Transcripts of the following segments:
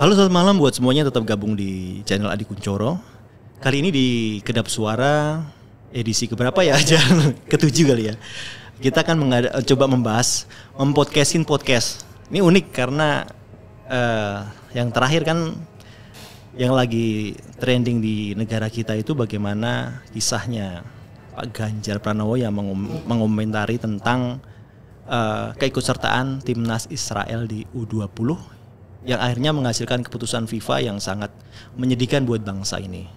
Halo, selamat malam buat semuanya tetap gabung di channel Adi Kuncoro. Kali ini di Kedap Suara edisi keberapa ya aja? Ketujuh kali ya. Kita akan coba membahas mempodcastin podcast. Ini unik karena yang terakhir kan yang lagi trending di negara kita itu bagaimana kisahnya Pak Ganjar Pranowo yang mengomentari tentang keikutsertaan timnas Israel di U20 yang akhirnya menghasilkan keputusan FIFA yang sangat menyedihkan buat bangsa ini.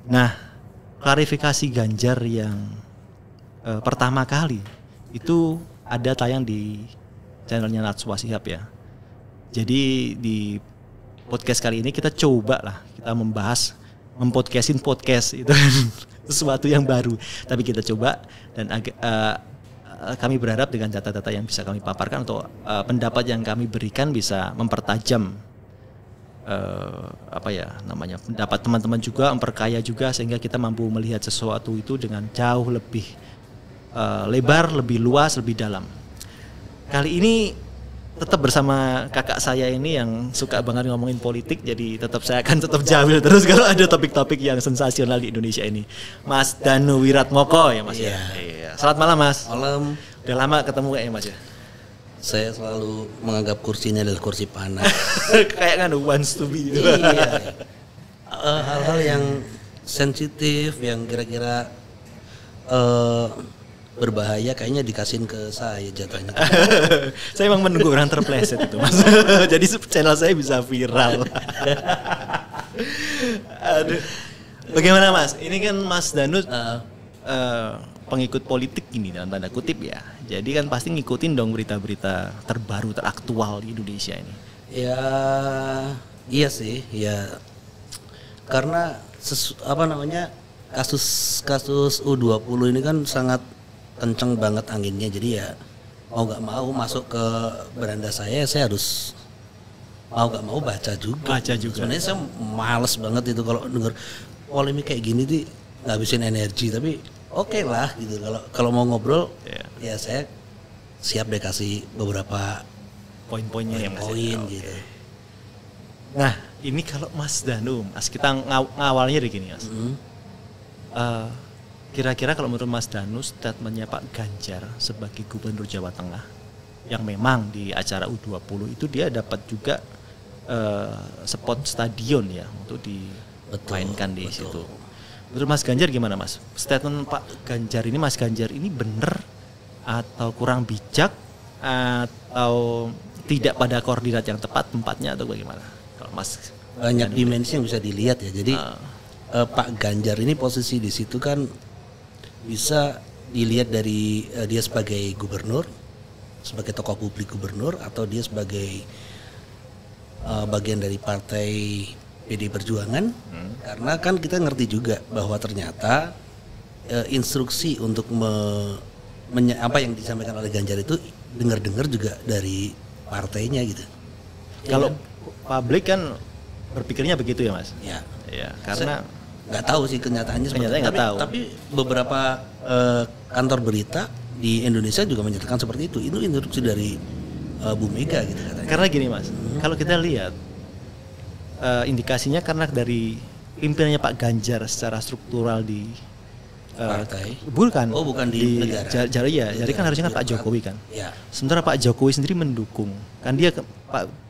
Nah, klarifikasi Ganjar yang pertama kali itu ada tayang di channelnya Najwa Shihab ya. Jadi di podcast kali ini kita coba lah kita membahas mempodcastin podcast itu sesuatu yang baru. Tapi kita coba dan kami berharap dengan data-data yang bisa kami paparkan atau pendapat yang kami berikan bisa mempertajam pendapat teman-teman juga, memperkaya juga sehingga kita mampu melihat sesuatu itu dengan jauh lebih lebar, lebih luas, lebih dalam. Kali ini tetap bersama kakak saya ini yang suka banget ngomongin politik, jadi saya akan tetap jawil terus kalau ada topik-topik yang sensasional di Indonesia ini. Mas Danu Wiratmoko ya Mas ya. Iya. Selamat malam Mas. Malam. Udah lama ketemu kayaknya Mas ya. Saya selalu menganggap kursinya adalah kursi panas. Kayak kan wants to be. Iya. Hal-hal yang sensitif, yang kira-kira berbahaya kayaknya dikasihin ke saya jatahnya. Saya emang menunggu orang terpleset itu Mas. Jadi channel saya bisa viral. Aduh. Bagaimana Mas? Ini kan Mas Danut pengikut politik gini dalam tanda kutip ya. Jadi kan pasti ngikutin dong berita-berita terbaru, teraktual di Indonesia ini. Ya, iya sih, ya. Karena kasus U20 ini kan sangat kenceng banget anginnya, jadi ya mau gak mau masuk ke beranda saya harus mau gak mau baca juga. Sebenarnya saya males banget itu kalau denger polemik kayak gini tuh ngabisin energi, tapi oke lah gitu. Kalau mau ngobrol ya saya siap deh kasih beberapa poin-poinnya yang poin gitu. Nah ini kalau Mas Danu, Mas kita ngawalnya dari gini Mas. Kira-kira kalau menurut Mas Danu statementnya Pak Ganjar sebagai Gubernur Jawa Tengah yang memang di acara U20 itu dia dapat juga spot stadion ya untuk dimainkan di situ. Menurut Mas Ganjar gimana Mas? Statement Pak Ganjar ini, Mas Ganjar ini benar atau kurang bijak atau tidak pada koordinat yang tepat tempatnya atau bagaimana? Kalau Mas banyak dimensi yang bisa dilihat ya. Jadi Pak Ganjar ini posisi di situ kan bisa dilihat dari dia sebagai gubernur, sebagai tokoh publik gubernur, atau dia sebagai bagian dari partai PD Perjuangan. Karena kan kita ngerti juga bahwa ternyata instruksi untuk apa yang disampaikan oleh Ganjar itu dengar-dengar juga dari partainya gitu. Kalau publik kan berpikirnya begitu ya Mas? Ya. Ya, karena nggak tahu sih kenyataannya seperti itu. Tapi beberapa kantor berita di Indonesia juga menyatakan seperti itu. Itu instruksi dari Bu Mega gitu katanya. Karena gini Mas, kalau kita lihat indikasinya karena dari pimpinannya Pak Ganjar secara struktural di partai. Bukan di negara. Jadi kan harusnya kan Pak Jokowi kan. Ya. Sementara Pak Jokowi sendiri mendukung. Kan dia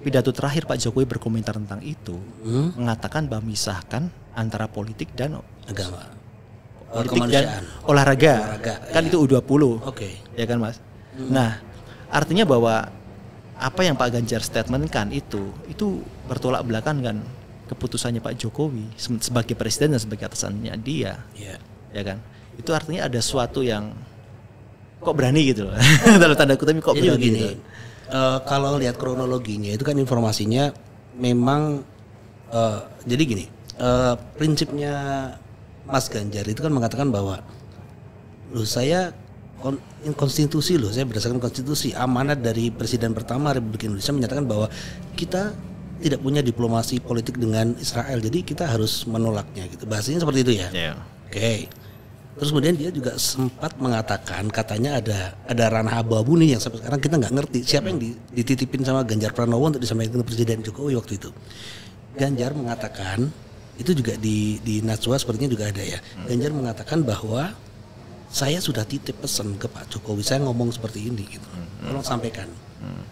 pidato terakhir Pak Jokowi berkomentar tentang itu, mengatakan bahwa memisahkan antara politik dan agama. Politik dan olahraga. Kan ya. itu U20. Oke. Ya kan Mas? Nah, artinya bahwa apa yang Pak Ganjar statementkan itu bertolak belakang kan keputusannya Pak Jokowi sebagai presiden dan sebagai atasannya dia. Iya. Ya kan? Itu artinya ada sesuatu yang kok berani gitu loh. Dalam tanda kutip kok jadi berani begini, gitu. Kalau lihat kronologinya itu kan informasinya memang jadi gini, prinsipnya Mas Ganjar itu kan mengatakan bahwa saya konstitusi saya berdasarkan konstitusi, amanat dari Presiden pertama Republik Indonesia menyatakan bahwa kita tidak punya diplomasi politik dengan Israel, jadi kita harus menolaknya gitu. Bahasanya seperti itu ya. Yeah. Oke. Terus kemudian dia juga sempat mengatakan katanya ada ranah abu-abu nih yang sampai sekarang kita nggak ngerti siapa yang dititipin sama Ganjar Pranowo untuk disampaikan ke Presiden Jokowi waktu itu. Ganjar mengatakan itu juga di Najwa sepertinya juga ada ya. Ganjar mengatakan bahwa saya sudah titip pesan ke Pak Jokowi, saya ngomong seperti ini gitu. Tolong sampaikan.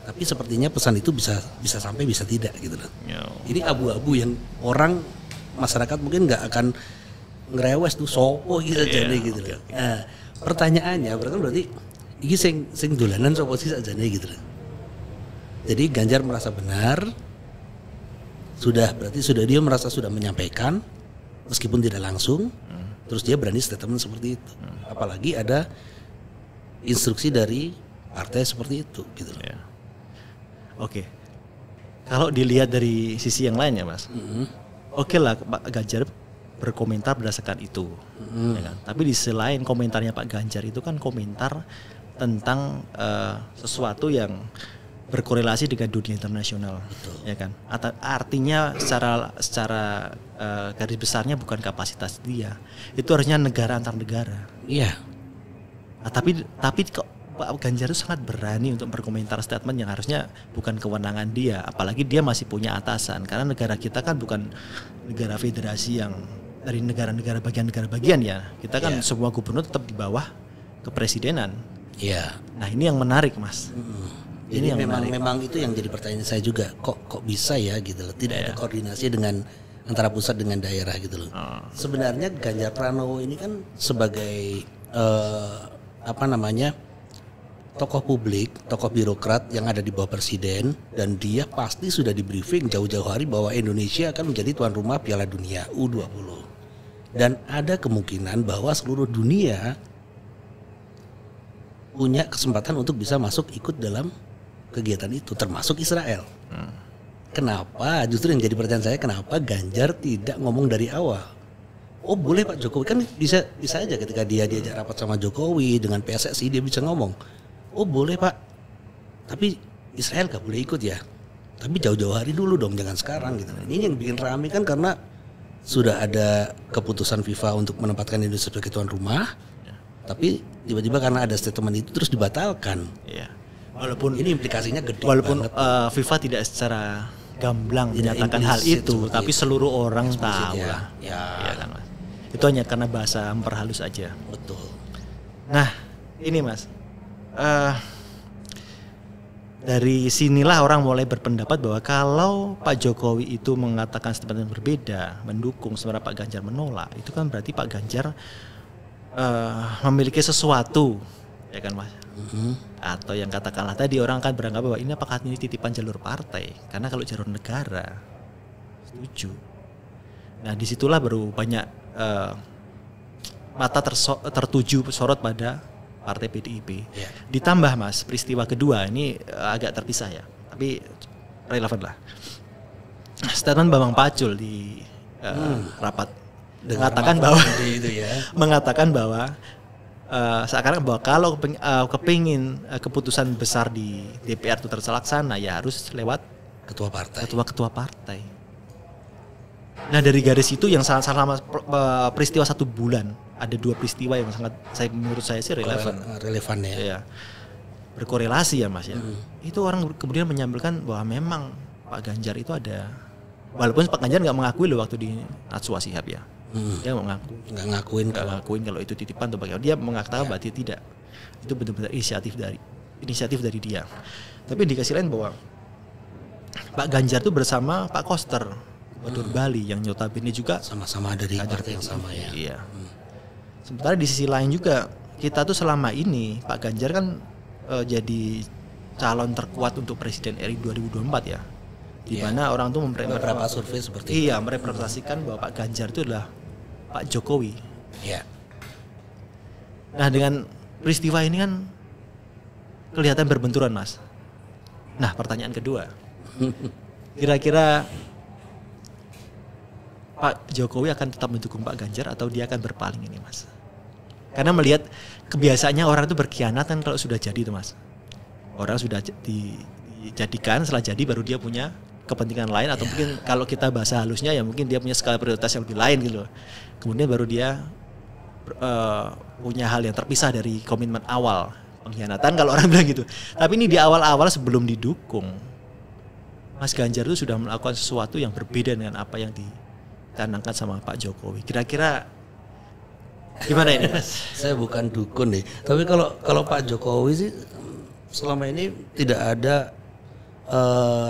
Tapi sepertinya pesan itu bisa sampai bisa tidak gitu loh. Ini abu-abu yang orang masyarakat mungkin nggak akan ngerewes tuh sopo gitu aja nih gitu loh. Nah, pertanyaannya berarti ini sing dolanan sopo sih aja nih gitu loh. Jadi Ganjar merasa benar, berarti dia merasa sudah menyampaikan meskipun tidak langsung, terus dia berani statement seperti itu. Apalagi ada instruksi dari partai seperti itu gitu loh. Ya. Oke. Kalau dilihat dari sisi yang lain ya Mas, oke lah Pak Ganjar berkomentar berdasarkan itu, ya kan? Tapi di sisi lain komentarnya Pak Ganjar itu kan komentar tentang sesuatu yang berkorelasi dengan dunia internasional, ya kan? Artinya secara garis besarnya bukan kapasitas dia, itu harusnya negara antar negara. Iya. Nah, tapi kok Pak Ganjar itu sangat berani untuk berkomentar statement yang harusnya bukan kewenangan dia, apalagi dia masih punya atasan, karena negara kita kan bukan negara federasi yang dari negara-negara bagian ya. Kita kan semua gubernur tetap di bawah kepresidenan. Iya. Nah ini yang menarik Mas. Ini yang memang itu yang jadi pertanyaan saya juga. Kok bisa ya gitu loh. Tidak ada koordinasi dengan antara pusat dengan daerah gitu loh. Sebenarnya Ganjar Pranowo ini kan sebagai tokoh publik, tokoh birokrat yang ada di bawah presiden, dan dia pasti sudah di briefing jauh-jauh hari bahwa Indonesia akan menjadi tuan rumah Piala Dunia U20. Dan ada kemungkinan bahwa seluruh dunia punya kesempatan untuk bisa masuk ikut dalam kegiatan itu, termasuk Israel. Kenapa? Justru yang jadi pertanyaan saya, kenapa Ganjar tidak ngomong dari awal? Oh boleh Pak Jokowi, kan bisa aja ketika dia diajak rapat sama Jokowi dengan PSSI dia bisa ngomong. Oh boleh Pak, tapi Israel gak boleh ikut ya. Tapi jauh-jauh hari dulu dong, jangan sekarang gitu. Ini yang bikin rame kan karena sudah ada keputusan FIFA untuk menempatkan Indonesia sebagai tuan rumah, tapi tiba-tiba karena ada statement itu terus dibatalkan. Iya. Walaupun ini implikasinya gede. Walaupun banget. FIFA tidak secara gamblang menyatakan hal itu, tapi seluruh orang tahu lah. Ya kan Mas. Itu hanya karena bahasa memperhalus aja. Betul. Nah ini Mas. Dari sinilah orang mulai berpendapat bahwa kalau Pak Jokowi itu mengatakan statement yang berbeda, mendukung sementara Pak Ganjar menolak, itu kan berarti Pak Ganjar memiliki sesuatu, ya kan Mas? Atau yang katakanlah tadi orang akan beranggap bahwa ini apakah ini titipan jalur partai? Karena kalau jalur negara, setuju. Nah disitulah baru banyak mata tertuju sorot pada partai PDIP. Ditambah Mas, peristiwa kedua ini agak terpisah ya, tapi relevan lah. Statement Bambang Pacul di rapat mengatakan bahwa sekarang bahwa kalau kepingin keputusan besar di DPR itu terlaksana ya harus lewat ketua partai. Nah dari garis itu yang selama peristiwa 1 bulan ada 2 peristiwa yang menurut saya sih relevan ya. Iya. Berkorelasi ya Mas ya. Itu orang kemudian menyampaikan bahwa memang Pak Ganjar itu ada, walaupun Pak Ganjar nggak mengakui loh waktu di Najwa Shihab ya. Dia nggak ngakuin kalau itu titipan atau bagaimana. Dia mengatakan bahwa dia tidak. Itu benar-benar inisiatif dari dia. Tapi dikasih lain bahwa Pak Ganjar itu bersama Pak Koster, Gubernur Bali yang notabene juga sama-sama dari partai yang sama ya. Iya. Sementara di sisi lain juga kita tuh selama ini Pak Ganjar kan jadi calon terkuat untuk Presiden RI 2024 ya. Di mana orang tuh beberapa survei seperti itu. Iya, merepresentasikan bahwa Pak Ganjar itu adalah Pak Jokowi. Iya. Nah, dengan peristiwa ini kan kelihatan berbenturan, Mas. Nah, pertanyaan kedua. Kira-kira Pak Jokowi akan tetap mendukung Pak Ganjar atau dia akan berpaling ini, Mas? Karena melihat kebiasaannya orang itu berkhianat kan kalau sudah jadi itu, Mas. Orang sudah dijadikan, setelah jadi baru dia punya kepentingan lain atau mungkin kalau kita bahasa halusnya ya mungkin dia punya skala prioritas yang lebih lain gitu loh. Kemudian baru dia punya hal yang terpisah dari komitmen awal pengkhianatan kalau orang bilang gitu. Tapi ini di awal-awal sebelum didukung, Mas Ganjar itu sudah melakukan sesuatu yang berbeda dengan apa yang dicanangkan sama Pak Jokowi. Kira-kira gimana ini, Mas? Saya bukan dukun nih, tapi kalau Pak Jokowi sih selama ini tidak ada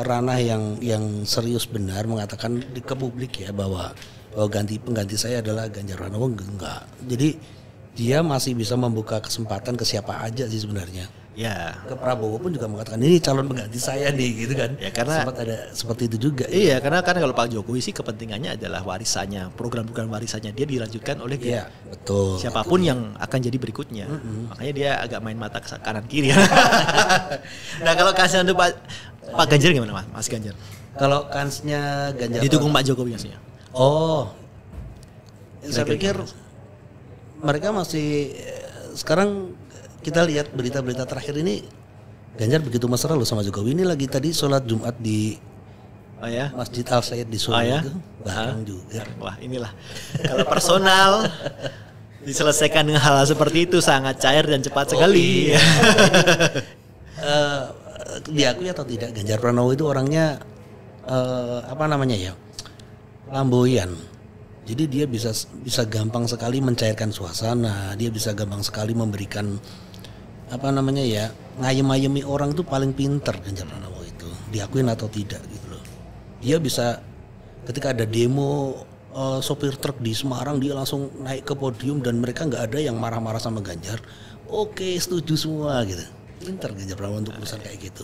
ranah yang serius benar mengatakan ke publik ya bahwa pengganti saya adalah Ganjar Pranowo, enggak. Jadi dia masih bisa membuka kesempatan ke siapa aja sih sebenarnya. Ya. Ke Prabowo pun juga mengatakan ini calon pengganti saya nih gitu kan. Ya karena sempat ada seperti itu juga. Iya, karena kalau Pak Jokowi sih kepentingannya adalah warisannya, program-program warisannya dia dilanjutkan oleh betul. Siapapun yang akan jadi berikutnya. Makanya dia agak main mata ke kanan kiri. Nah, kalau kansnya untuk Pak Ganjar gimana, Mas Ganjar? Kalau kansnya Ganjar didukung Pak Jokowi maksudnya. Saya pikir mereka masih sekarang kita lihat berita-berita terakhir ini Ganjar begitu mesra loh sama Jokowi. Ini lagi tadi sholat Jumat di Masjid Al Said di Solo itu bareng juga. Wah, inilah kalau personal diselesaikan dengan hal seperti itu sangat cair dan cepat sekali. Iya. Diakui atau tidak Ganjar Pranowo itu orangnya flamboyan. Jadi dia bisa gampang sekali mencairkan suasana, dia bisa gampang sekali memberikan ngayem-ngayemi orang itu paling pinter Ganjar Pranowo itu. Diakuin atau tidak gitu loh. Dia bisa ketika ada demo sopir truk di Semarang dia langsung naik ke podium dan mereka nggak ada yang marah-marah sama Ganjar. Oke, setuju semua gitu. Pinter Ganjar Pranowo untuk urusan kayak gitu.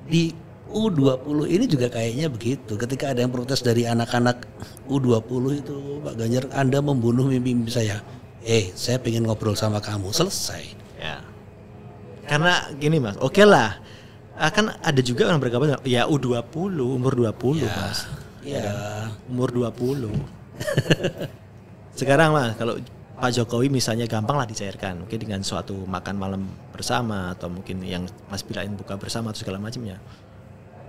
Di U20 ini juga kayaknya begitu. Ketika ada yang protes dari anak-anak U20 itu, Pak Ganjar, Anda membunuh mimpi saya. Saya pengen ngobrol sama kamu. Selesai. Ya. Karena gini, Mas. Oke lah. Akan ada juga orang berkabar ya U20, umur 20, Mas. Iya. Umur 20. Sekarang, Mas, kalau Pak Jokowi misalnya gampang lah dicairkan. Mungkin dengan suatu makan malam bersama atau mungkin yang Mas bilain buka bersama atau segala macamnya.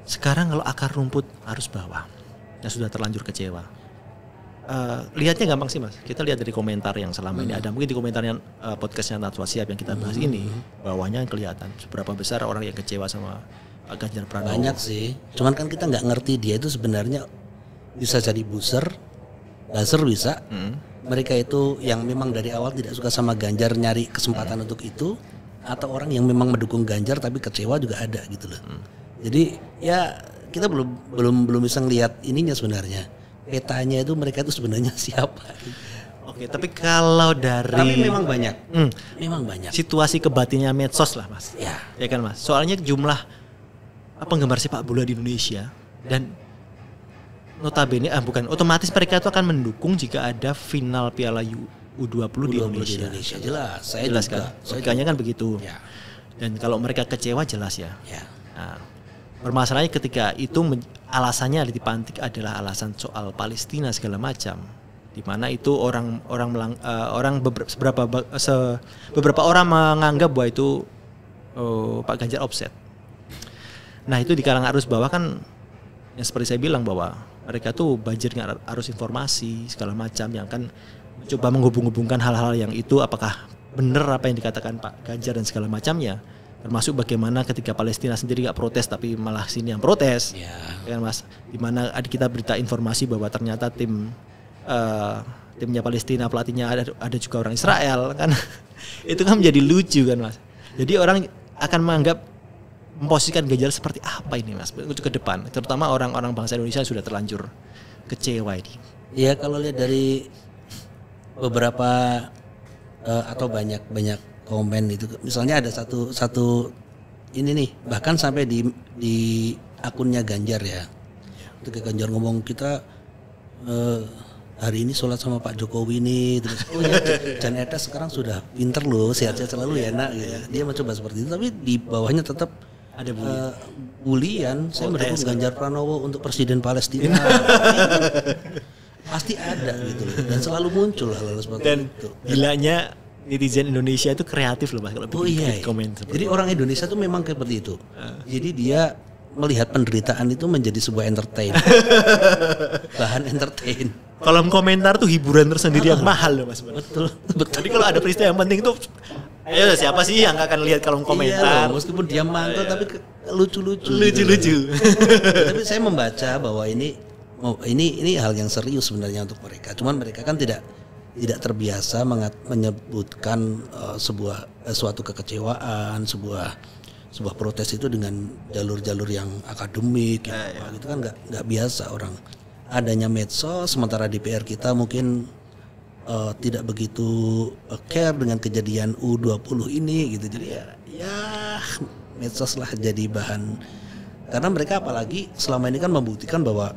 Sekarang kalau akar rumput arus bawah yang sudah terlanjur kecewa, lihatnya gampang sih, Mas. Kita lihat dari komentar yang selama ini ada, mungkin di komentarnya podcastnya Najwa Shihab yang kita bahas ini, bawahnya kelihatan seberapa besar orang yang kecewa sama Pak Ganjar Pranowo. Banyak sih, cuman kan kita nggak ngerti dia itu sebenarnya bisa jadi buzzer bisa. Mereka itu yang memang dari awal tidak suka sama Ganjar nyari kesempatan untuk itu, atau orang yang memang mendukung Ganjar tapi kecewa juga ada gitu loh. Jadi ya kita belum bisa ngelihat ininya sebenarnya. Petanya itu mereka itu sebenarnya siapa. Oke, tapi kalau dari tapi memang banyak. Memang banyak. Situasi kebatinnya medsos lah, Mas. Ya kan, Mas. Soalnya jumlah penggemar sepak bola di Indonesia dan notabene otomatis mereka itu akan mendukung jika ada final Piala U20 di Indonesia. Jelas, saya jelas juga. Kan. Logikanya kan begitu. Ya. Dan kalau mereka kecewa jelas ya. Nah, permasalahannya ketika itu alasannya dipantik adalah alasan soal Palestina segala macam, di mana itu beberapa orang menganggap bahwa itu Pak Ganjar offset. Nah, itu di kalangan arus bawah kan yang seperti saya bilang bahwa mereka tuh banjir dengan arus informasi segala macam yang kan mencoba menghubung-hubungkan hal-hal yang itu apakah benar apa yang dikatakan Pak Ganjar dan segala macamnya. Termasuk bagaimana ketika Palestina sendiri nggak protes tapi malah sini yang protes, kan, Mas? Dimana kita berita informasi bahwa ternyata timnya Palestina pelatihnya ada juga orang Israel, kan? Itu kan menjadi lucu kan, Mas? Jadi orang akan menganggap memposisikan Ganjar seperti apa ini, Mas, untuk ke depan, terutama orang-orang bangsa Indonesia yang sudah terlanjur kecewa ini. Ya kalau lihat dari beberapa atau banyak komen itu, misalnya ada satu ini nih, bahkan sampai di akunnya Ganjar ya, ketika Ganjar ngomong kita hari ini sholat sama Pak Jokowi nih, terus Jan Etes sekarang sudah pinter loh, sehat-sehat selalu ya nak, gitu. Dia mencoba seperti itu, tapi di bawahnya tetap ada bulian. Saya mendukung Ganjar Pranowo untuk presiden Palestina. Pasti ada gitu loh, dan selalu muncul hal-hal seperti dan itu. Gilanya netizen Indonesia itu kreatif loh, Mas, kalau bikin komen seperti jadi itu. Orang Indonesia tuh memang seperti itu. Jadi dia melihat penderitaan itu menjadi sebuah entertain. Bahan entertain. kolom komentar tuh hiburan tersendiri yang mahal loh Mas. Betul. Jadi kalau ada peristiwa yang penting tuh, ayo siapa sih yang akan lihat kolom komentar? Iya loh, meskipun dia mangkel tapi lucu-lucu. Lucu-lucu. Tapi saya membaca bahwa ini hal yang serius sebenarnya untuk mereka. Cuman mereka kan tidak terbiasa menyebutkan suatu kekecewaan, sebuah protes itu dengan jalur-jalur yang akademik gitu kan nggak biasa orang. Adanya medsos, sementara DPR kita mungkin tidak begitu care dengan kejadian U20 ini gitu. Jadi ya medsos lah jadi bahan, karena mereka apalagi selama ini kan membuktikan bahwa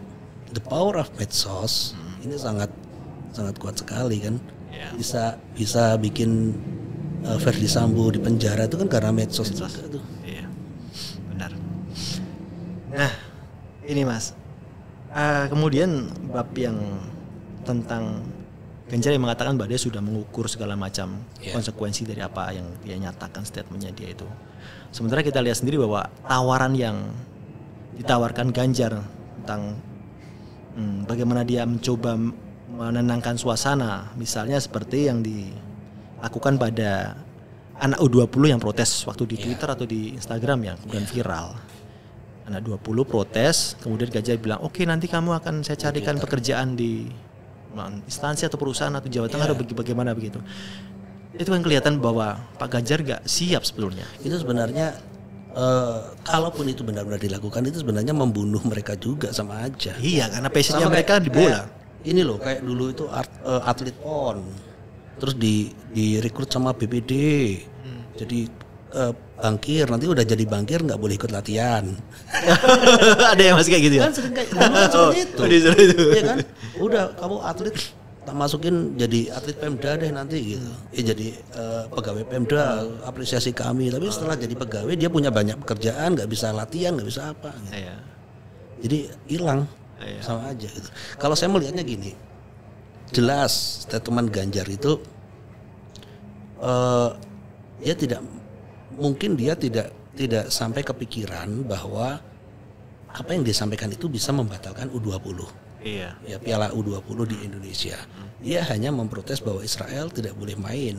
the power of medsos ini sangat kuat sekali kan. Bisa bikin Verdi Sambo di penjara itu kan karena medsos juga tuh. Iya, benar. Nah, ini Mas, kemudian bab yang tentang Ganjar yang mengatakan bahwa dia sudah mengukur segala macam konsekuensi dari apa yang dia nyatakan statementnya dia itu. Sementara kita lihat sendiri bahwa tawaran yang ditawarkan Ganjar tentang bagaimana dia mencoba menenangkan suasana, misalnya seperti yang dilakukan pada anak U20 yang protes waktu di Twitter atau di Instagram yang kemudian viral. Anak 20 protes, kemudian Ganjar bilang, oke, nanti kamu akan saya carikan pekerjaan di instansi atau perusahaan atau jabatan atau bagaimana begitu. Itu kan kelihatan bahwa Pak Ganjar gak siap sebelumnya. Itu sebenarnya kalaupun itu benar-benar dilakukan, itu sebenarnya membunuh mereka juga sama aja. Iya, karena passionnya mereka di bola. Ini loh, kayak dulu itu atlet PON, terus direkrut sama BPD, jadi bankir, nanti udah jadi bankir nggak boleh ikut latihan. Ada yang masih kayak gitu ya? Kan sering kayak seperti itu. Iya kan? Udah kamu atlet, tak masukin jadi atlet Pemda deh nanti gitu. Jadi pegawai Pemda, apresiasi kami. Tapi setelah jadi pegawai dia punya banyak pekerjaan, nggak bisa latihan, nggak bisa apa. Gitu. Jadi hilang, sama aja gitu. Kalau saya melihatnya gini, jelas statement Ganjar itu dia tidak sampai kepikiran bahwa apa yang disampaikan itu bisa membatalkan U20. Iya. Ya, Piala U20 di Indonesia. Dia hanya memprotes bahwa Israel tidak boleh main.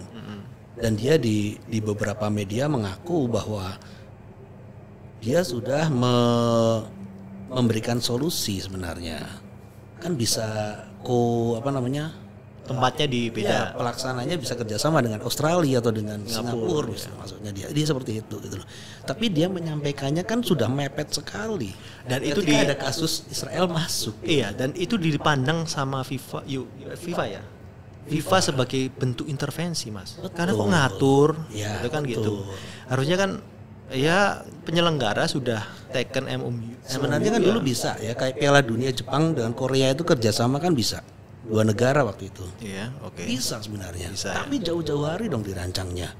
Dan dia di beberapa media mengaku bahwa dia sudah memberikan solusi sebenarnya. Kan bisa tempatnya di beda. Pelaksananya bisa kerjasama dengan Australia atau dengan Singapura maksudnya dia seperti itu gitu loh. Tapi dia menyampaikannya kan sudah mepet sekali. Dan itu ada kasus Israel masuk. Iya, dan itu dipandang sama FIFA ya. FIFA sebagai bentuk intervensi, Mas. Betul. Karena kok ngatur, gitu kan gitu. Harusnya kan ya penyelenggara sudah taken MOU. Sebenarnya kan dulu bisa ya, kayak Piala Dunia Jepang dengan Korea itu kerjasama kan bisa. 2 negara waktu itu. Iya, oke. Bisa sebenarnya. Tapi jauh-jauh hari dong dirancangnya.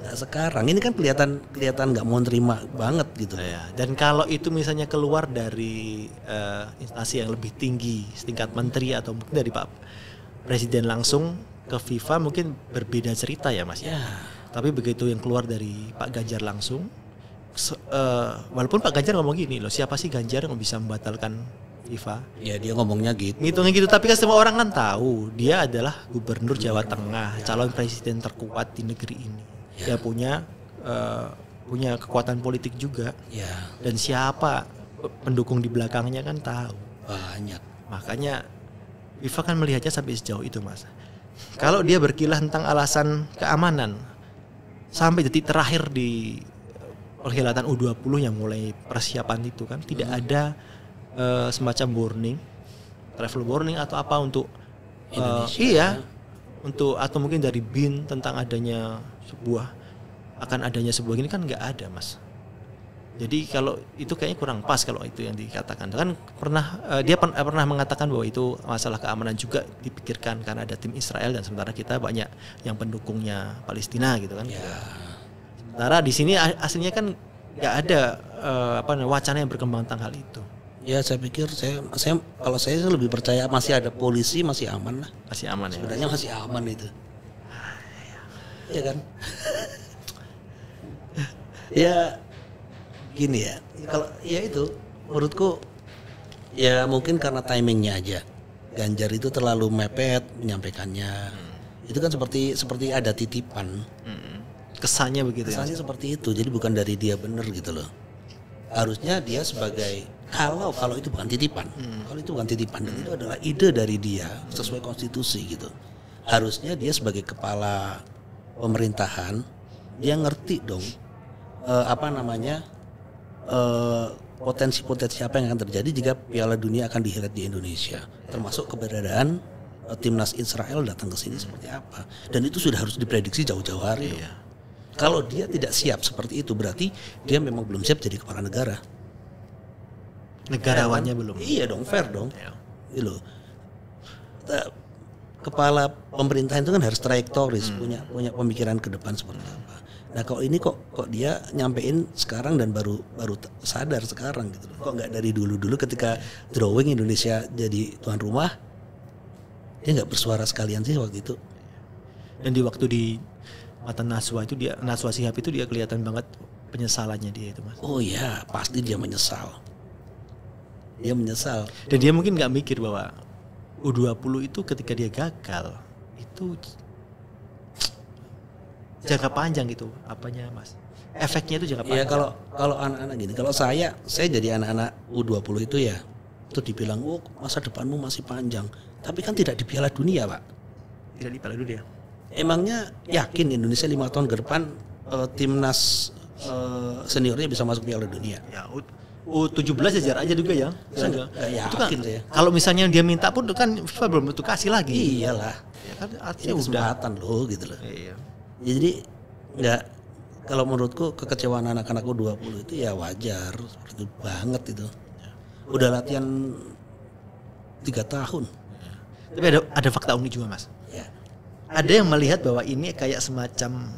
Nah, sekarang ini kan kelihatan nggak mau terima banget gitu. Iya. Dan kalau itu misalnya keluar dari instansi yang lebih tinggi, setingkat menteri atau mungkin dari Pak Presiden langsung ke FIFA mungkin berbeda cerita ya Mas. Ya. Tapi begitu yang keluar dari Pak Ganjar langsung, walaupun Pak Ganjar ngomong gini loh, siapa sih Ganjar yang bisa membatalkan FIFA? Ya dia ngomongnya gitu. Ngitungnya gitu, tapi kan semua orang kan tahu dia adalah Gubernur Jawa Tengah, calon presiden terkuat di negeri ini. Dia punya kekuatan politik juga. Dan siapa pendukung di belakangnya kan tahu. Banyak. Makanya FIFA kan melihatnya sampai sejauh itu, Mas. Kalau dia berkilah tentang alasan keamanan sampai detik terakhir di perhelatan U20 yang mulai persiapan itu kan tidak ada semacam warning, travel warning atau apa untuk Indonesia. Untuk atau mungkin dari BIN tentang adanya sebuah gini kan nggak ada, Mas. Jadi kalau itu kayaknya kurang pas kalau itu yang dikatakan. Kan dia pernah mengatakan bahwa itu masalah keamanan juga dipikirkan karena ada tim Israel dan sementara kita banyak yang pendukungnya Palestina gitu kan. Sementara di sini aslinya kan nggak ada wacana yang berkembang tentang hal itu. Ya saya pikir kalau saya lebih percaya masih ada polisi, masih aman lah. Masih aman ya. Sebenarnya masih aman itu. Ya kan? Ya gini ya. Kalau ya itu menurutku ya mungkin karena timingnya aja. Ganjar itu terlalu mepet menyampaikannya. Itu kan seperti ada titipan. Kesannya begitu Kesannya seperti itu. Jadi bukan dari dia benar gitu loh. Harusnya dia sebagai kalau itu bukan titipan. Kalau itu bukan titipan dan itu adalah ide dari dia sesuai konstitusi gitu. Harusnya dia sebagai kepala pemerintahan dia ngerti dong potensi-potensi apa yang akan terjadi jika Piala Dunia akan dihelat di Indonesia, termasuk keberadaan timnas Israel datang ke sini seperti apa. Dan itu sudah harus diprediksi jauh-jauh hari. Iya. Kalau dia tidak siap seperti itu berarti dia memang belum siap jadi kepala negara. Negarawannya belum. Iya dong, fair dong. Gitu. Kepala pemerintahan itu kan harus trayektoris, punya pemikiran ke depan seperti apa. Nah kalau ini kok dia nyampein sekarang dan baru sadar sekarang gitu. Kok nggak dari dulu ketika drawing Indonesia jadi tuan rumah dia nggak bersuara sekalian sih waktu itu. Dan di waktu di mata Najwa Shihab itu dia kelihatan banget penyesalannya dia itu Mas. Oh iya pasti dia menyesal. Dia menyesal. Dan dia mungkin nggak mikir bahwa U20 itu ketika dia gagal itu jangka panjang gitu apanya Mas. Efeknya itu jangka panjang. Iya kalau anak-anak gini, kalau saya jadi anak-anak U20 itu ya itu dibilang masa depanmu masih panjang. Tapi kan tidak di Piala Dunia, Pak. Tidak di Piala Dunia. Emangnya yakin Indonesia 5 tahun ke depan timnas seniornya bisa masuk Piala Dunia? Ya, U17 jajar aja juga ya. Nggak yakin saya. Kalau misalnya dia minta pun kan FIFA belum tentu kasih lagi. Iyalah. Ya kan artinya kesempatan loh gitu loh. Iya. Jadi nggak, kalau menurutku kekecewaan anak-anak U20 itu ya wajar, seperti itu banget itu. Udah latihan 3 tahun. Tapi ada fakta unik juga Mas. Ya. Ada yang melihat bahwa ini kayak semacam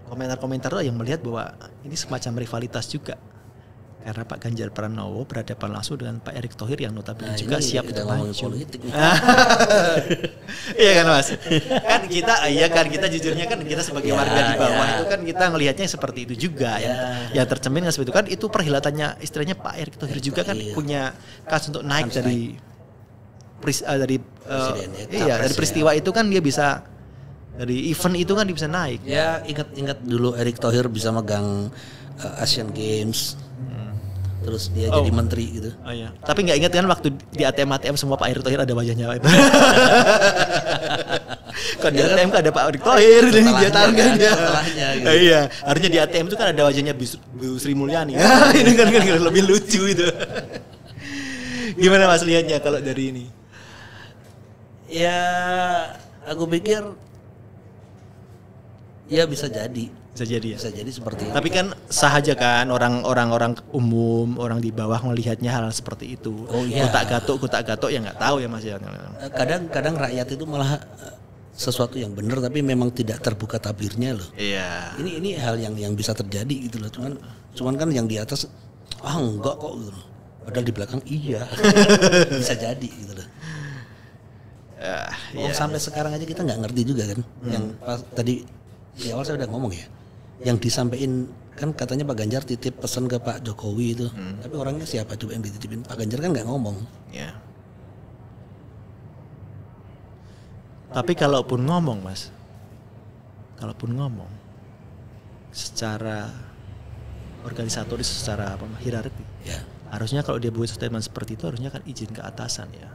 komentar-komentar yang melihat bahwa ini semacam rivalitas juga. Karena Pak Ganjar Pranowo berhadapan langsung dengan Pak Erick Thohir yang notabene juga siap untuk maju. Iya kan Mas? Kan kita jujurnya kan kita sebagai warga di bawah itu kan kita ngelihatnya seperti itu juga ya. Yang tercermin kan seperti itu kan itu perhilatannya istilahnya Pak Erick Thohir juga kan punya kas untuk naik dari peristiwa itu kan dia bisa dari event itu kan dia bisa naik. Ya ingat dulu Erick Thohir bisa megang Asian Games. Terus dia jadi menteri gitu. Oh iya. Tapi nggak ingat kan waktu di ATM semua Pak Erick Thohir ada wajahnya itu. Kan di ATM kan ada Pak Erick Thohir dan dia tahu kan dia. Gitu. Iya, harusnya di ATM itu kan ada wajahnya Bu Sri Mulyani. Ini kan lebih lucu itu. Gimana Mas lihatnya kalau dari ini? Ya, aku pikir ya bisa jadi. Bisa jadi ya. Bisa jadi seperti itu. Tapi kan sah aja kan orang umum, orang di bawah melihatnya hal seperti itu. Oh iya. Kutak gatuk ya nggak tahu ya Mas ya. Kadang rakyat itu malah sesuatu yang benar tapi memang tidak terbuka tabirnya loh. Iya. Ini hal yang bisa terjadi gitu loh. Cuman kan yang di atas enggak kok gitu loh. Padahal di belakang iya. Bisa jadi gitu loh. Sampai sekarang aja kita nggak ngerti juga kan. Yang pas tadi di awal saya udah ngomong ya. Yang disampaikan kan katanya Pak Ganjar titip pesan ke Pak Jokowi itu. Tapi orangnya siapa coba yang dititipin? Pak Ganjar kan nggak ngomong. Ya. Tapi kalaupun ngomong Mas, secara organisatoris, secara hierarki, ya. Harusnya kalau dia buat statement seperti itu harusnya kan izin ke atasan ya.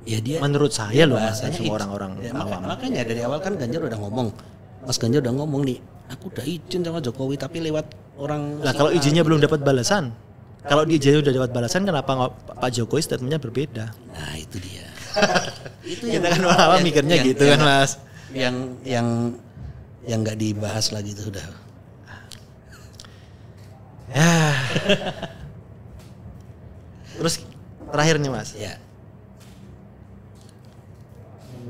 Ya dia. Menurut saya loh Mas, semua orang-orang awam. Makanya dari awal kan Ganjar udah ngomong. Mas Ganjar udah ngomong nih, aku udah izin sama Jokowi tapi lewat orang. Lah kalau izinnya belum dapat balasan, kalau dia izinnya udah dapat balasan kenapa Pak Jokowi statementnya berbeda? Nah itu dia. Itu kita kan orang mikirnya gitu kan Mas. Yang nggak dibahas lagi itu sudah. Terus terakhir nih Mas. Ya.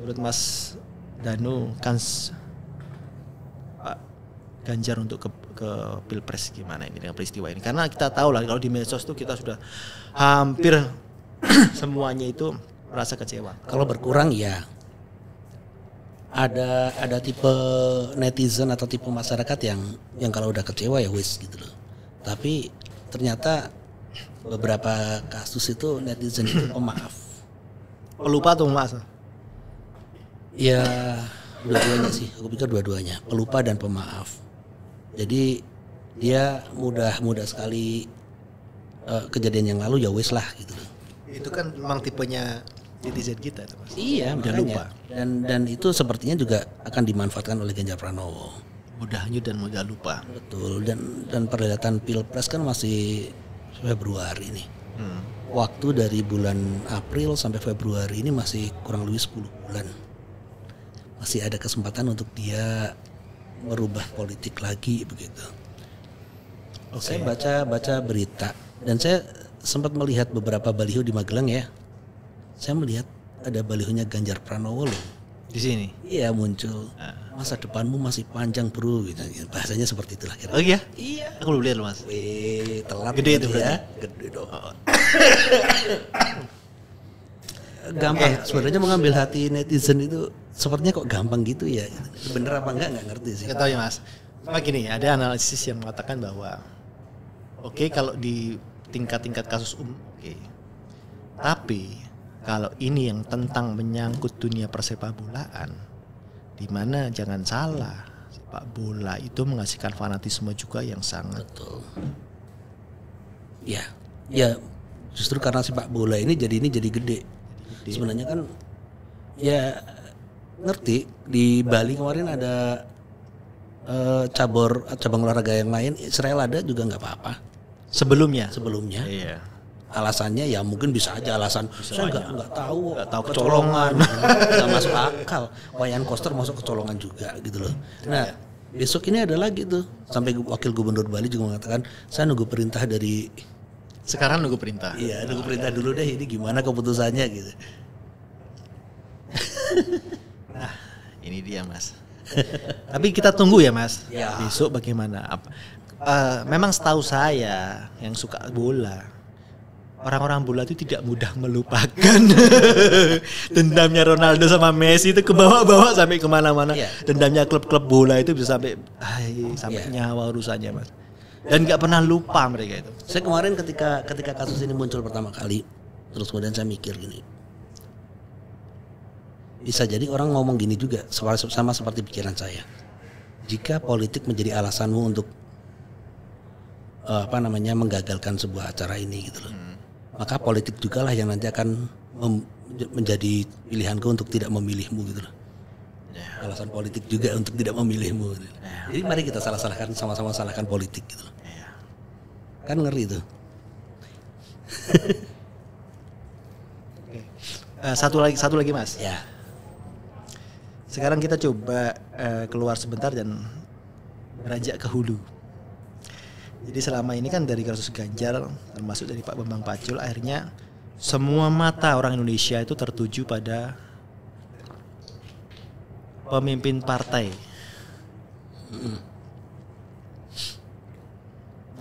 Menurut Mas Danu kan Pak Ganjar untuk ke Pilpres gimana ini dengan peristiwa ini? Karena kita tahu lah kalau di medsos tuh kita sudah hampir semuanya itu merasa kecewa. Kalau berkurang ya ada tipe netizen atau tipe masyarakat yang kalau udah kecewa ya wis gitu loh. Tapi ternyata beberapa kasus itu netizen itu pemaaf. Pelupa atau pemaaf? Ya dua-duanya sih, aku pikir dua-duanya, pelupa dan pemaaf. Jadi dia mudah sekali kejadian yang lalu ya wes lah gitu loh. Itu kan memang tipenya netizen kita itu, Mas. Iya, Mudah makanya. lupa. Dan itu sepertinya juga akan dimanfaatkan oleh Ganjar Pranowo. Mudah hanyut dan mudah lupa. Betul, dan perhelatan Pilpres kan masih Februari nih. Waktu dari bulan April sampai Februari ini masih kurang lebih 10 bulan. Masih ada kesempatan untuk dia merubah politik lagi begitu. Saya baca berita dan saya sempat melihat beberapa baliho di Magelang ya. Saya melihat ada balihonya Ganjar Pranowo loh. Di sini. Iya muncul. Masa depanmu masih panjang bro gitu. Bahasanya seperti itulah kira. Oh iya? Iya. Aku belum lihat loh, Mas. Telat Gede itu berarti ya. Gede dong. Gampang. Sebenarnya mengambil hati netizen itu sepertinya kok gampang gitu ya. Bener apa enggak ngerti sih. Nggak tahu ya, Mas. Cuma gini, ada analisis yang mengatakan bahwa oke, kalau di tingkat-tingkat kasus oke. Tapi kalau ini yang tentang menyangkut dunia persepak bolaan, di mana jangan salah, sepak bola itu menghasilkan fanatisme juga yang sangat. Betul. Ya, ya justru karena sepak bola ini jadi gede. Sebenarnya kan ya ngerti di Bali kemarin ada cabang olahraga yang lain, Israel ada juga nggak apa-apa. Sebelumnya. Iya. Alasannya ya mungkin bisa aja alasan saya nggak tahu kecolongan. Nggak masuk akal. Wayan Koster masuk kecolongan juga gitu loh. Nah besok ini ada lagi tuh sampai wakil gubernur Bali juga mengatakan saya nunggu perintah dari. Sekarang nunggu perintah. Iya nunggu perintah dulu deh ini gimana keputusannya gitu. Nah ini dia Mas. Tapi kita tunggu ya Mas. Ya. Besok bagaimana? Memang setahu saya yang suka bola, orang-orang bola itu tidak mudah melupakan dendamnya Ronaldo sama Messi itu ke bawah-bawah sampai kemana-mana. Yeah. Dendamnya klub-klub bola itu bisa sampai nyawa urusannya Mas. Dan nggak pernah lupa mereka itu. Saya kemarin ketika kasus ini muncul pertama kali, terus kemudian saya mikir gini, bisa jadi orang ngomong gini juga sama seperti pikiran saya. Jika politik menjadi alasanmu untuk menggagalkan sebuah acara ini gitu loh. Maka politik juga lah yang nanti akan menjadi pilihanku untuk tidak memilihmu gitu loh. Alasan politik juga untuk tidak memilihmu. Gitu. Jadi mari kita sama-sama salahkan politik gitu loh. Kan ngeri tuh. Satu lagi Mas. Ya. Sekarang kita coba keluar sebentar dan beranjak ke hulu. Jadi selama ini kan dari kasus Ganjar, termasuk dari Pak Bambang Pacul, akhirnya semua mata orang Indonesia itu tertuju pada pemimpin partai.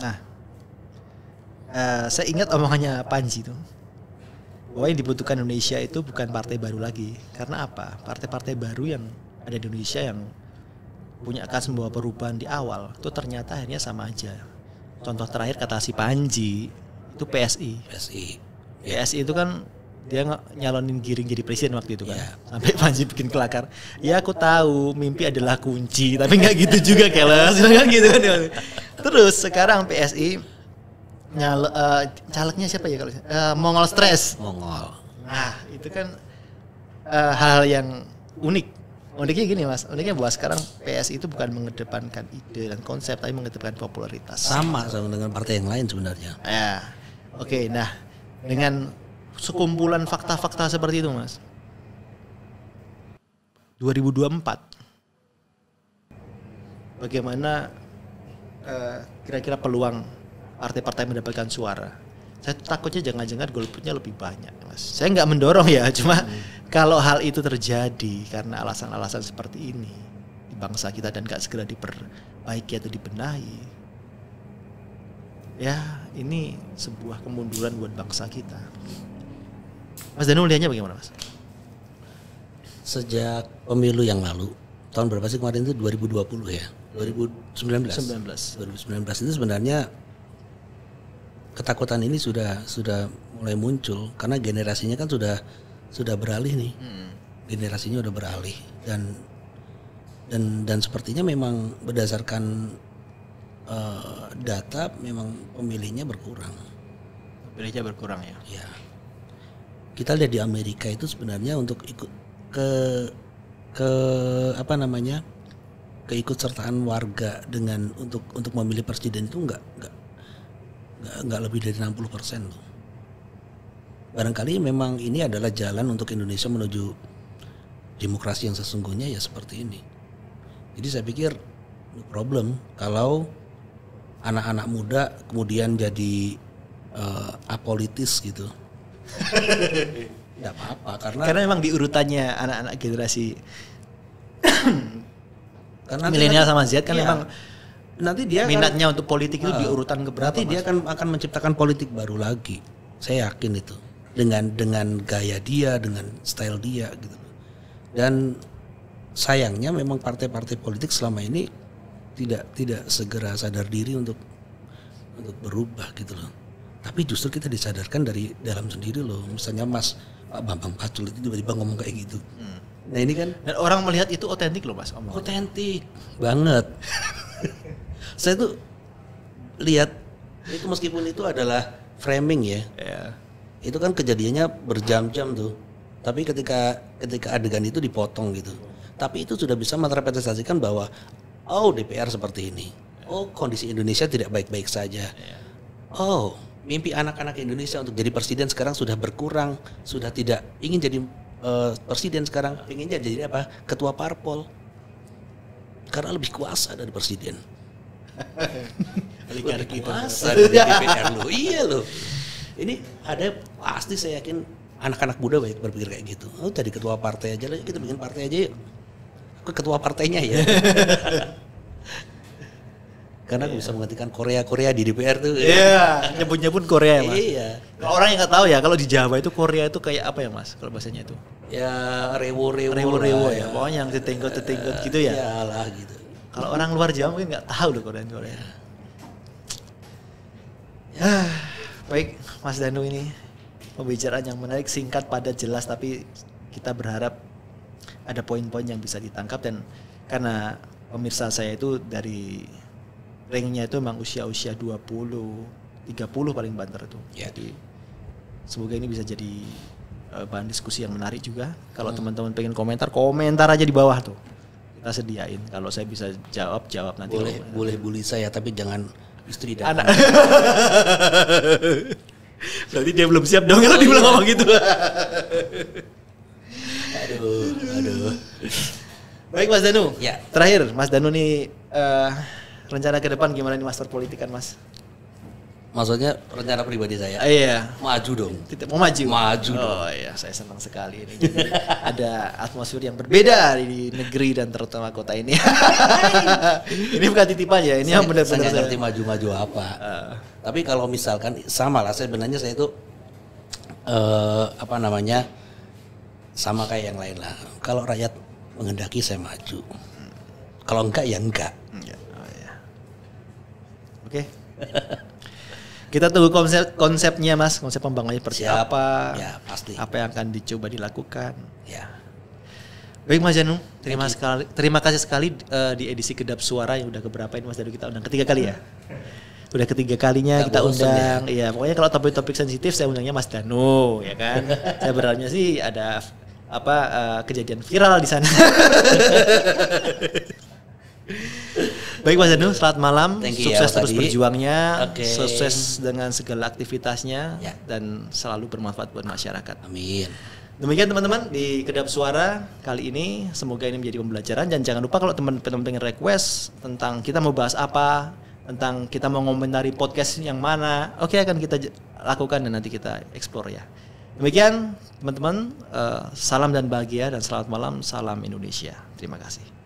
Nah, saya ingat omongannya Panji tuh, bahwa yang dibutuhkan Indonesia itu bukan partai baru lagi. Karena apa? Partai-partai baru yang ada di Indonesia yang punya akan membawa perubahan di awal, itu ternyata akhirnya sama aja. Contoh terakhir kata si Panji itu PSI. PSI itu kan dia nyalonin Giring jadi presiden waktu itu kan. Sampai Panji bikin kelakar. Ya aku tahu mimpi adalah kunci, tapi nggak gitu juga keles, kan gitu kan. Terus sekarang PSI calegnya siapa ya kalau Mongol Stres. Nah itu kan hal-hal yang unik. Uniknya gini Mas, uniknya bahwa sekarang PSI itu bukan mengedepankan ide dan konsep, tapi mengedepankan popularitas. Sama dengan partai yang lain sebenarnya. Ya, oke. Nah, dengan sekumpulan fakta-fakta seperti itu Mas, 2024, bagaimana kira-kira peluang partai-partai mendapatkan suara? Saya takutnya jangan-jangan golputnya lebih banyak, Mas. Saya nggak mendorong ya, cuma kalau hal itu terjadi karena alasan-alasan seperti ini di bangsa kita dan nggak segera diperbaiki atau dibenahi, ya ini sebuah kemunduran buat bangsa kita. Mas Danu melihatnya bagaimana, Mas? Sejak pemilu yang lalu, tahun berapa sih kemarin itu 2020 ya? 2019 itu sebenarnya ketakutan ini sudah mulai muncul karena generasinya kan sudah sudah beralih nih. Generasinya udah beralih dan sepertinya memang berdasarkan data memang pemilihnya berkurang. Pemilihnya berkurang ya. Ya. Kita lihat di Amerika itu sebenarnya untuk ikut ke apa namanya? Keikutsertaan warga dengan untuk memilih presiden itu enggak lebih dari 60% loh. Barangkali memang ini adalah jalan untuk Indonesia menuju demokrasi yang sesungguhnya ya seperti ini. Jadi saya pikir no problem kalau anak-anak muda kemudian jadi apolitis gitu. Tidak apa-apa karena memang di urutannya anak-anak generasi karena milenial sama Z kan iya, memang nanti dia minatnya untuk politik itu di urutan keberapa. Nanti dia akan menciptakan politik baru lagi. Saya yakin itu. Dengan gaya dia, dengan style dia gitu. Dan sayangnya memang partai-partai politik selama ini tidak segera sadar diri untuk berubah gitu loh. Tapi justru kita disadarkan dari dalam sendiri loh. Misalnya Mas Pak Bambang Pacul itu tiba-tiba ngomong kayak gitu. Nah ini kan dan orang melihat itu otentik loh Mas omongannya. Otentik banget. Saya tuh lihat itu meskipun itu adalah framing ya. Itu kan kejadiannya berjam-jam tuh. Tapi ketika adegan itu dipotong gitu. Tapi itu sudah bisa merepresentasikan bahwa oh DPR seperti ini. Oh kondisi Indonesia tidak baik-baik saja. Oh mimpi anak-anak Indonesia untuk jadi presiden sekarang sudah berkurang. Sudah tidak ingin jadi presiden sekarang. Inginnya jadi apa? Ketua parpol. Karena lebih kuasa dari presiden. Lebih kuasa dari DPR lo. Iya loh. Ini ada pasti saya yakin anak-anak muda banyak berpikir kayak gitu. Oh jadi ketua partai aja lah, kita bikin partai aja yuk. Aku ketua partainya ya. Karena aku bisa menggantikan Korea di DPR tuh. Iya, nyebut-nyebut Korea ya Mas. Iya. Kalau orang yang nggak tahu ya, kalau di Jawa itu Korea itu kayak apa ya Mas? Kalau bahasanya itu? Ya rewo-rewo ya. Pokoknya yang tetenggot gitu ya. Iyalah gitu. Kalau orang luar Jawa mungkin nggak tahu loh Korea. Baik, Mas Danu ini pembicaraan yang menarik, singkat, padat, jelas, tapi kita berharap ada poin-poin yang bisa ditangkap dan karena pemirsa saya itu dari ranknya itu memang usia-usia 20, 30 paling banter itu. Ya. Jadi semoga ini bisa jadi bahan diskusi yang menarik juga. Kalau teman-teman pengen komentar aja di bawah tuh. Kita sediain. Kalau saya bisa jawab nanti. Boleh bully saya tapi jangan istri dan anak. Berarti dia belum siap dong kalau dibilang ngomong gitu. Aduh. Baik Mas Danu. Ya. Terakhir Mas Danu nih rencana ke depan gimana nih Mas perpolitikan Mas? Maksudnya rencana pribadi saya. Iya. Maju dong. Mau maju? Maju dong. Oh iya, saya senang sekali ini. Jadi ada atmosfer yang berbeda di negeri dan terutama kota ini. Ini bukan titipan ya, ini yang benar-benar saya ngerti maju-maju apa. Tapi kalau misalkan sama lah, sebenarnya saya itu sama kayak yang lain lah. Kalau rakyat menghendaki saya maju. Kalau enggak ya enggak. Oh, iya. Oke. Kita tunggu konsepnya Mas, konsep pembangunannya seperti apa. Ya, pasti. Apa yang akan dicoba dilakukan. Ya. Baik Mas Danu, terima kasih sekali di edisi Kedap Suara yang udah keberapa ini Mas Danu, kita undang ketiga kali ya. Udah ketiga kalinya Gak kita undang. Ya. Iya, pokoknya kalau topik-topik sensitif saya undangnya Mas Danu, ya kan. Saya berharapnya sih ada kejadian viral di sana. Baik Mas Danu, selamat malam. Sukses terus berjuangnya. Sukses dengan segala aktivitasnya dan selalu bermanfaat buat masyarakat. Amin. Demikian teman-teman di Kedap Suara kali ini, semoga ini menjadi pembelajaran dan jangan lupa kalau teman-teman pengen request tentang kita mau bahas apa, tentang kita mau ngomentari podcast yang mana, oke akan kita lakukan dan nanti kita explore ya. Demikian teman-teman, salam dan bahagia dan selamat malam, salam Indonesia. Terima kasih.